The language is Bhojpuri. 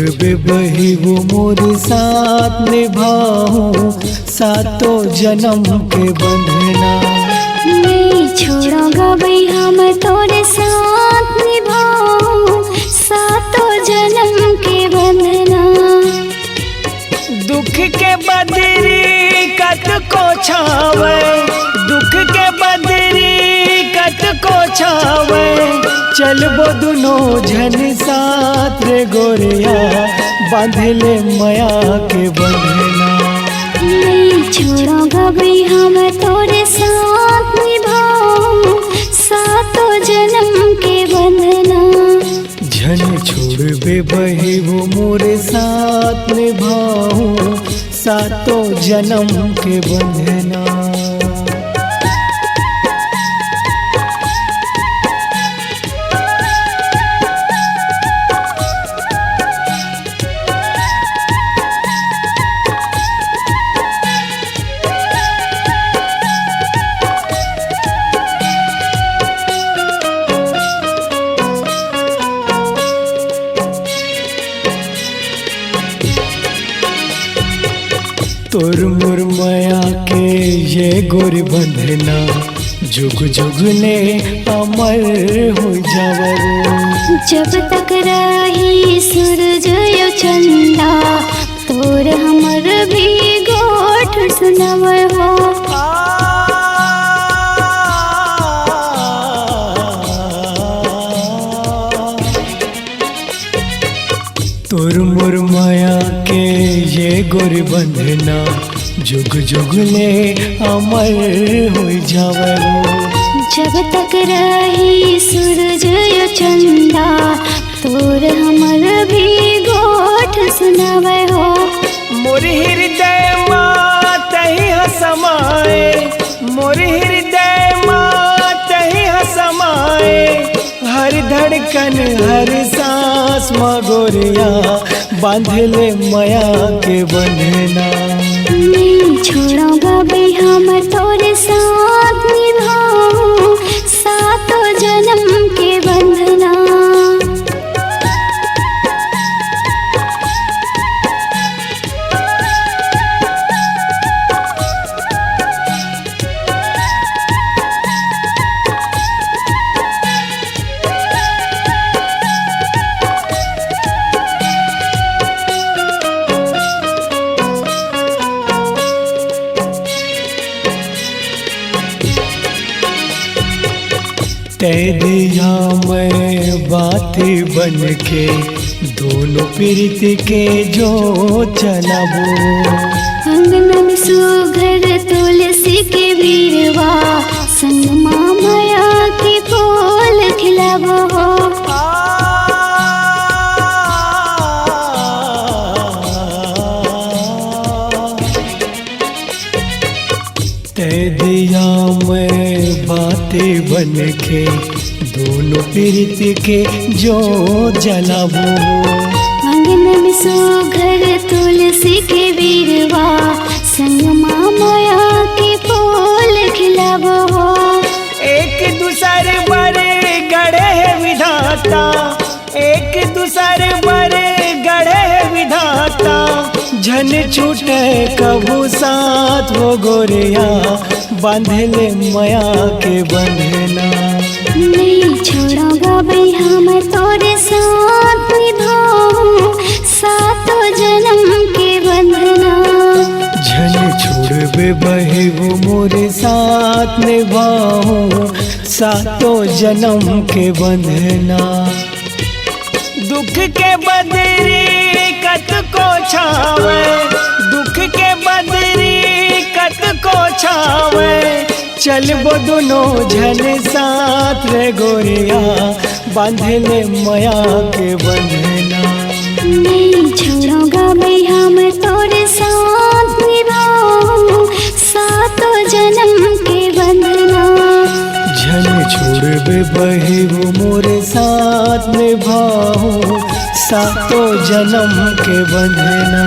छोड़बे बही वो मोरे साथ निभाऊं सातों जन्म के बंधना। नहीं छोड़ूंगा भाई हम तोरे साथ निभाऊं सातों जन्म के बंधना। दुख के बदरी कत को छावे, दुख के बदरी कत को छावे, चलबो दुनो झन साथ रे गोरिया बांधले माया के बंधना। नहीं छोड़ूंगा भाई हम तोरे साथ निभाऊं सातों जन्म के बंधना। झन छोड़बे बही वो मोरे साथ निभाऊं सातों जन्म के बंधना। तोर मोर माया के ये गोरी बंधना जुग जुग ने अमर हो जावरो। जब तक रही सूरज यो चंदा तोर हमर भी गोठ सुनवर हो। तोर मोर माया के ये गोरी बंधना जुग जुग ने अमर हो जावरो। जब तक रही सूरज यो चंदा तोर हमर भी गोठ सुनावे हो। मोर हृदय माँ तही हसमाए, मोर हृदय माँ तही हसमाए, हर धड़कन हर सांस माँ गोरिया बांधले माया के बंधना। नहीं छोड़ूंगा भाई हम तोरे साथ निभाऊं सातों जन्म के बंधना। तय दिया मैं बातें बन के दोनों प्रीत के जो चलाबो। अंगन में सुघर तुलसी के वीरवा संग माया के फूल खिलाबो हो। तय दिया मैं बातें बन के दोनों प्रीत के जो जलाबो। अंगन में सुघर तुलसी के वीरवा संग माया के फूल खिलाबो हो। एक दूसर बड़े गढ़े विधाता, एक दूसर बड़े गढ़े विधाता, झन छूटे कबू साथ वो गोरिया बांधले माया के बंधना। नहीं छोड़ूंगा भाई हम तोरे साथ निभाऊं सातों जन्म के बंधना। झन छोड़बे बही वो मोरे साथ निभाऊं सातों जन्म के बंधना। दुख के बदरी कत को छावे, दुख के बदरी कत को छावे, चलबो दुनो झन साथ रे गोरिया बांधले माया के बंधना। नहीं छोड़ूंगा भाई हम तोरे साथ निभाऊं सातों जन्म के बंधना। झन छोड़बे बही वो मोरे साथ निभाऊं सातों जन्म के बंधना।